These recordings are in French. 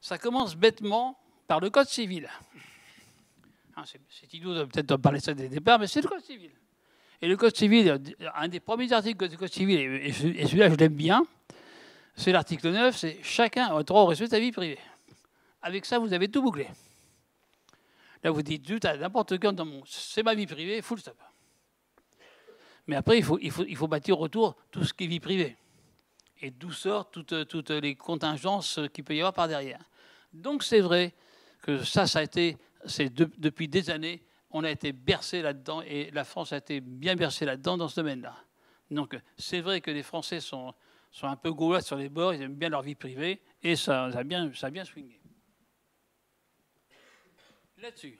Ça commence bêtement par le Code civil. Hein, c'est idiot de peut-être parler de ça dès le départ, mais c'est le Code civil. Et le Code civil, un des premiers articles du Code civil, et celui-là je l'aime bien, c'est l'article 9, c'est « Chacun a droit au respect de sa vie privée ». Avec ça, vous avez tout bouclé. Là, vous dites « à n'importe quel dans mon... c'est ma vie privée, full stop ». Mais après, il faut bâtir autour tout ce qui est vie privée. Et d'où sortent toutes les contingences qu'il peut y avoir par derrière. Donc c'est vrai que ça a été, depuis des années, on a été bercé là-dedans, et la France a été bien bercée là-dedans dans ce domaine-là. Donc c'est vrai que les Français sont un peu gaulois sur les bords, ils aiment bien leur vie privée, et ça a bien swingé. Là-dessus,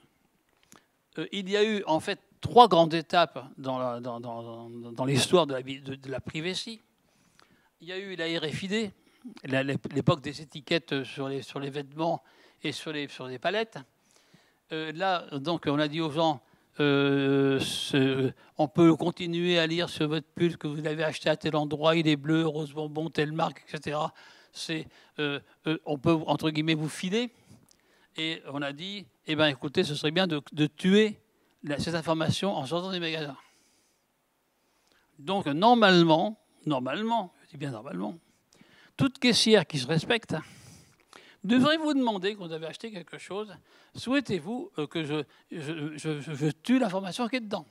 il y a eu en fait 3 grandes étapes dans l'histoire de la privacy. Il y a eu la RFID, l'époque des étiquettes sur les vêtements et sur les palettes. Là, donc, on a dit aux gens, on peut continuer à lire sur votre pull que vous avez acheté à tel endroit, il est bleu, rose bonbon, telle marque, etc. On peut, entre guillemets, vous filer. Et on a dit, eh bien, écoutez, ce serait bien de tuer cette information en sortant des magasins. Donc, normalement, je dis bien normalement, toute caissière qui se respecte devrait vous demander, quand vous avez acheté quelque chose, souhaitez-vous que je tue l'information qui est dedans?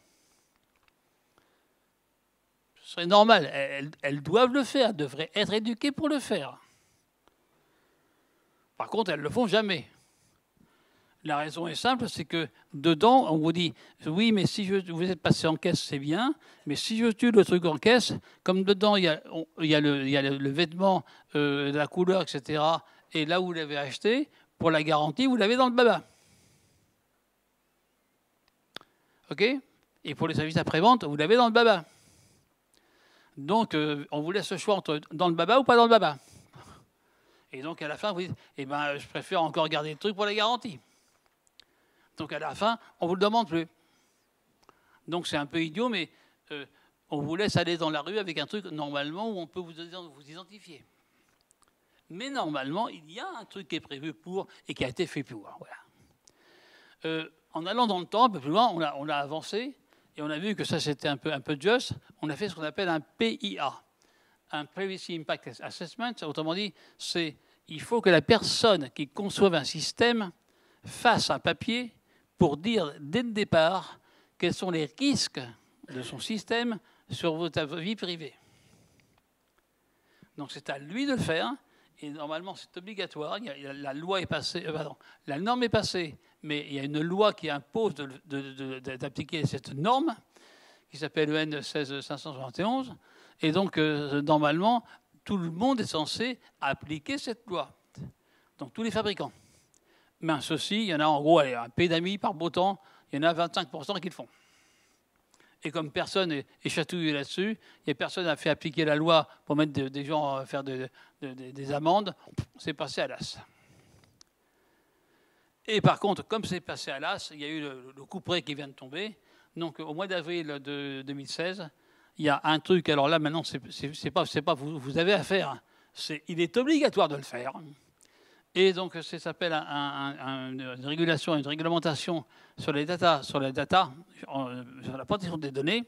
Ce serait normal. Elles doivent le faire, elles devraient être éduquées pour le faire. Par contre, elles ne le font jamais. La raison est simple, c'est que dedans, on vous dit, oui, mais si vous êtes passé en caisse, c'est bien, mais si je tue le truc en caisse, comme dedans, il y a le vêtement, la couleur, etc., et là où vous l'avez acheté, pour la garantie, vous l'avez dans le baba. OK? Et pour les services après-vente, vous l'avez dans le baba. Donc, on vous laisse le choix entre dans le baba ou pas dans le baba. Et donc, à la fin, vous dites, eh ben, je préfère encore garder le truc pour la garantie. Donc à la fin, on ne vous le demande plus. Donc c'est un peu idiot, mais on vous laisse aller dans la rue avec un truc, normalement, où on peut vous identifier. Mais normalement, il y a un truc qui est prévu pour et qui a été fait pour. Voilà. En allant dans le temps, un peu plus loin, on a avancé et on a vu que ça, c'était un peu juste. On a fait ce qu'on appelle un PIA, un Privacy Impact Assessment. Autrement dit, il faut que la personne qui conçoive un système fasse un papier pour dire dès le départ quels sont les risques de son système sur votre vie privée. Donc c'est à lui de le faire, et normalement c'est obligatoire. La loi est passée, la norme est passée, mais il y a une loi qui impose d'appliquer cette norme, qui s'appelle EN 16571, et donc normalement tout le monde est censé appliquer cette loi. Donc tous les fabricants. Mais ceci, il y en a en gros un pays d'amis par beau temps, il y en a 25% qui le font. Et comme personne est chatouillé là-dessus, il n'y a personne a fait appliquer la loi pour mettre des gens à faire des amendes, c'est passé à l'as. Et par contre, comme c'est passé à l'as, il y a eu le coup près qui vient de tomber. Donc au mois d'avril de 2016, il y a un truc, alors là maintenant, c'est pas vous avez à faire, il est obligatoire de le faire. Et donc, ça s'appelle une régulation, une réglementation sur la data, sur la protection des données.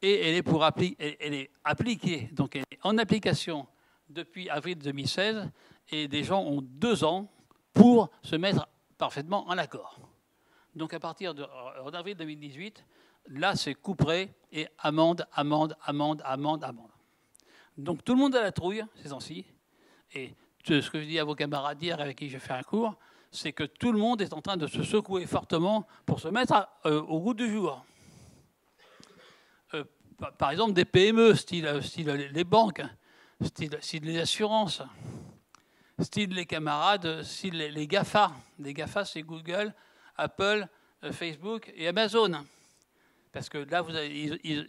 Et elle est appliquée, donc elle est en application depuis avril 2016. Et des gens ont 2 ans pour se mettre parfaitement en accord. Donc, à partir d'avril 2018, là, c'est couperet et amende. Donc, tout le monde a la trouille ces temps-ci. Et ce que je dis à vos camarades hier avec qui j'ai fait un cours, c'est que tout le monde est en train de se secouer fortement pour se mettre au goût du jour. Par exemple, des PME, style les banques, style les assurances, style les camarades, style les GAFA. Les GAFA, c'est Google, Apple, Facebook et Amazon. Parce que là,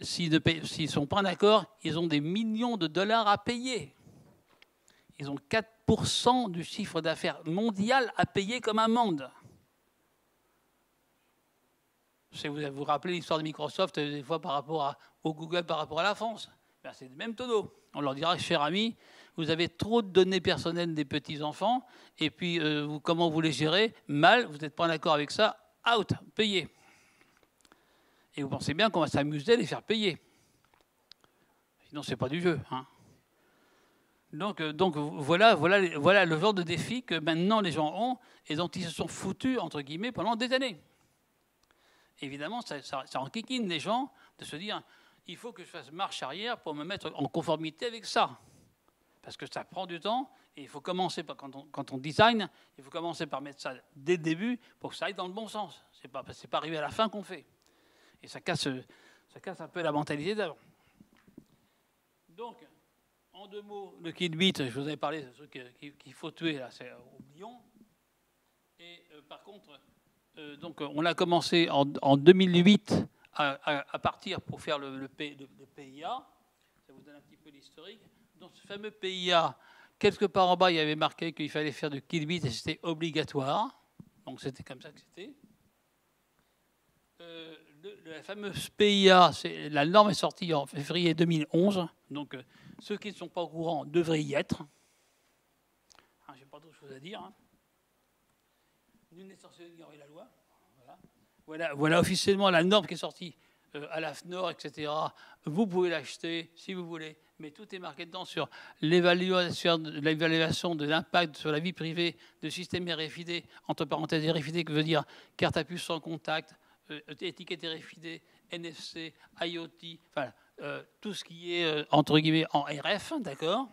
s'ils ne sont pas d'accord, ils ont des millions de dollars à payer. Ils ont 4% du chiffre d'affaires mondial à payer comme amende. Vous vous rappelez l'histoire de Microsoft des fois par rapport au Google, par rapport à la France. ben, c'est le même tonneau. On leur dira, cher ami, vous avez trop de données personnelles des petits-enfants, et puis comment vous les gérez? Mal, vous n'êtes pas d'accord avec ça, out, payez. Et vous pensez bien qu'on va s'amuser à les faire payer. Sinon, ce n'est pas du jeu. Hein. Donc voilà le genre de défi que maintenant les gens ont et dont ils se sont foutus, entre guillemets, pendant des années. Évidemment, ça enquiquine les gens de se dire il faut que je fasse marche arrière pour me mettre en conformité avec ça. Parce que ça prend du temps et il faut commencer, quand on design, il faut commencer par mettre ça dès le début pour que ça aille dans le bon sens. Ce n'est pas arrivé à la fin qu'on fait. Et ça casse un peu la mentalité d'avant. Donc, en 2 mots, le Kit-Bit, je vous avais parlé de ce truc qu'il faut tuer, là, c'est oublions. Et par contre, donc, on a commencé en 2008 à partir pour faire le PIA. Ça vous donne un petit peu l'historique. Dans ce fameux PIA, quelque part en bas, il y avait marqué qu'il fallait faire du Kit-Bit et c'était obligatoire. Donc, c'était comme ça que c'était. La fameuse PIA, la norme est sortie en février 2011. Donc, ceux qui ne sont pas au courant devraient y être. Je n'ai pas d'autre chose à dire. Nul n'est censé ignorer la loi. Voilà officiellement la norme qui est sortie à la FNOR, etc. Vous pouvez l'acheter si vous voulez, mais tout est marqué dedans sur l'évaluation de l'impact sur la vie privée de système RFID, entre parenthèses RFID, que veut dire carte à puce sans contact, étiquette RFID, NFC, IoT, enfin, tout ce qui est, entre guillemets, en RF, d'accord.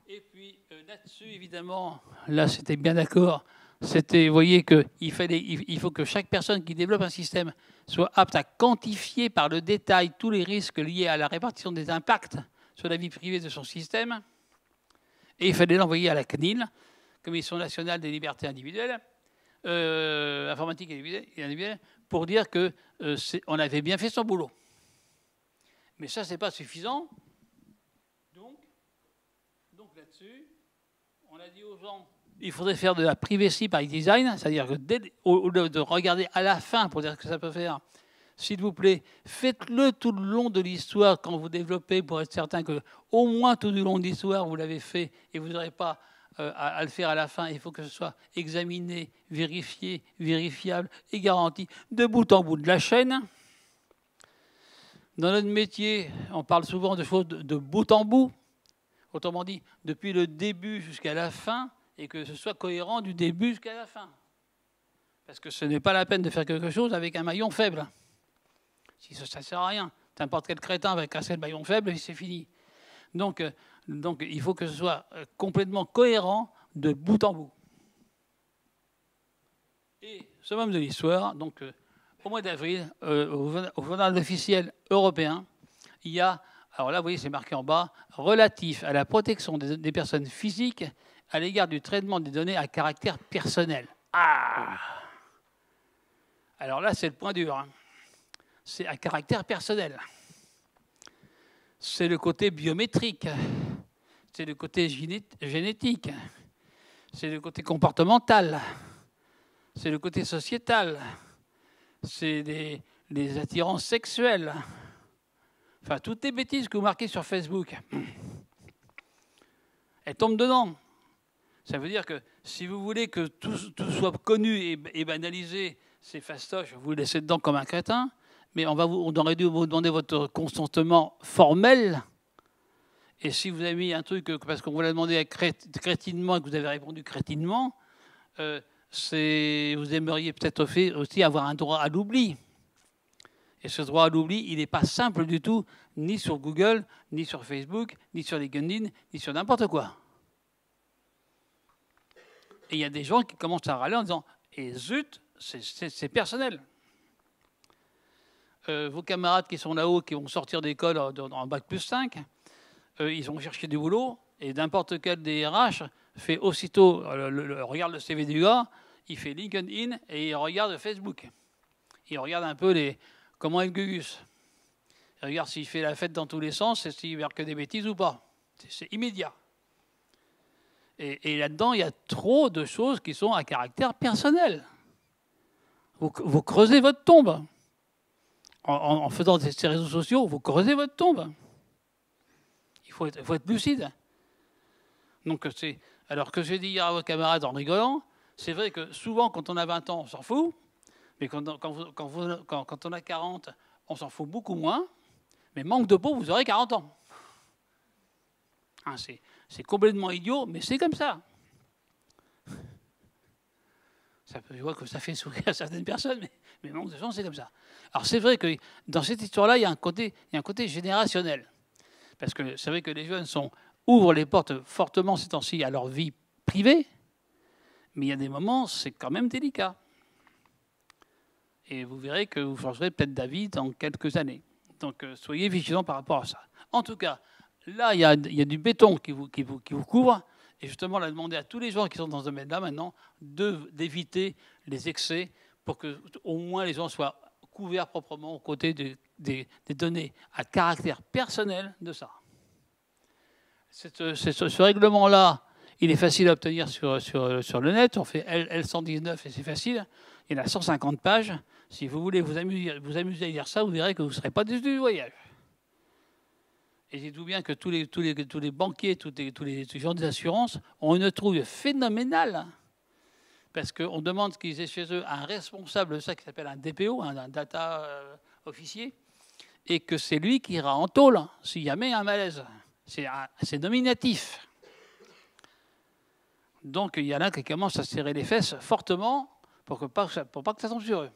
Et puis, là-dessus, évidemment, là, c'était bien d'accord, vous voyez qu'il faut que chaque personne qui développe un système soit apte à quantifier par le détail tous les risques liés à la répartition des impacts sur la vie privée de son système. Et il fallait l'envoyer à la CNIL, Commission nationale des libertés individuelles, informatique et individuelle, pour dire qu'on avait bien fait son boulot. Mais ça, ce n'est pas suffisant. Donc là-dessus, on a dit aux gens, il faudrait faire de la privacy by design, c'est-à-dire que au lieu de regarder à la fin pour dire ce que ça peut faire, s'il vous plaît, faites-le tout le long de l'histoire quand vous développez pour être certain que au moins tout le long de l'histoire, vous l'avez fait et vous n'aurez pas à le faire à la fin. Il faut que ce soit examiné, vérifié, vérifiable et garanti de bout en bout de la chaîne. Dans notre métier, on parle souvent de choses de bout en bout. Autrement dit, depuis le début jusqu'à la fin, et que ce soit cohérent du début jusqu'à la fin. Parce que ce n'est pas la peine de faire quelque chose avec un maillon faible. Si ça ne sert à rien. N'importe quel crétin va casser le maillon faible et c'est fini. Donc, il faut que ce soit complètement cohérent de bout en bout. Et ce moment de l'histoire, donc au mois d'avril, au journal officiel européen, il y a, alors là, vous voyez, c'est marqué en bas, relatif à la protection des personnes physiques à l'égard du traitement des données à caractère personnel. Ah! Alors là, c'est le point dur. Hein. C'est à caractère personnel. C'est le côté biométrique. C'est le côté génétique. C'est le côté comportemental. C'est le côté sociétal. C'est les attirances sexuelles. Enfin, toutes les bêtises que vous marquez sur Facebook, elles tombent dedans. Ça veut dire que si vous voulez que tout soit connu et banalisé, c'est fastoche, vous le laissez dedans comme un crétin, mais on aurait dû vous demander votre consentement formel. Et si vous avez mis un truc, parce qu'on vous l'a demandé crétinement et que vous avez répondu crétinement, vous aimeriez peut-être aussi avoir un droit à l'oubli. Et ce droit à l'oubli, il n'est pas simple du tout, ni sur Google, ni sur Facebook, ni sur LinkedIn, ni sur n'importe quoi. Et il y a des gens qui commencent à râler en disant « Et zut, c'est personnel ». Vos camarades qui sont là-haut, qui vont sortir d'école en bac plus 5, ils vont chercher du boulot, et n'importe quel des RH fait aussitôt, regarde le CV du gars, il fait LinkedIn et il regarde Facebook. Il regarde un peu comment est le gugus. Il regarde s'il fait la fête dans tous les sens et s'il marque des bêtises ou pas. C'est immédiat. Et là-dedans, il y a trop de choses qui sont à caractère personnel. Vous creusez votre tombe. en faisant ces réseaux sociaux, vous creusez votre tombe. Il faut être lucide. Donc, alors que j'ai dit hier à vos camarades en rigolant, c'est vrai que souvent, quand on a 20 ans, on s'en fout. Mais quand on a 40, on s'en fout beaucoup moins. Mais manque de peau, vous aurez 40 ans. Hein, c'est complètement idiot, mais c'est comme ça. Je vois que ça fait sourire à certaines personnes, mais manque de chance, c'est comme ça. Alors c'est vrai que dans cette histoire-là, il y a un côté générationnel. Parce que c'est vrai que les jeunes ouvrent les portes fortement ces temps-ci à leur vie privée, mais il y a des moments, c'est quand même délicat. Et vous verrez que vous changerez peut-être d'avis dans quelques années. Donc soyez vigilants par rapport à ça. En tout cas, là, il y a du béton qui vous couvre. Et justement, on a demandé à tous les gens qui sont dans ce domaine-là maintenant d'éviter les excès pour que au moins les gens soient couverts proprement aux côtés des données à caractère personnel de ça. Ce règlement-là, il est facile à obtenir sur le net. On fait L119 et c'est facile. Il y en a 150 pages. Si vous voulez vous amuser à lire ça, vous verrez que vous ne serez pas déçus du voyage. Et dites-vous bien que tous les banquiers, tous les gens des assurances ont une trouille phénoménale. Parce qu'on demande qu'ils aient chez eux un responsable de ça qui s'appelle un DPO, un data officier, et que c'est lui qui ira en tôle s'il y a un malaise. C'est nominatif. Donc il y en a qui commencent à serrer les fesses fortement pour pas que ça tombe sur eux.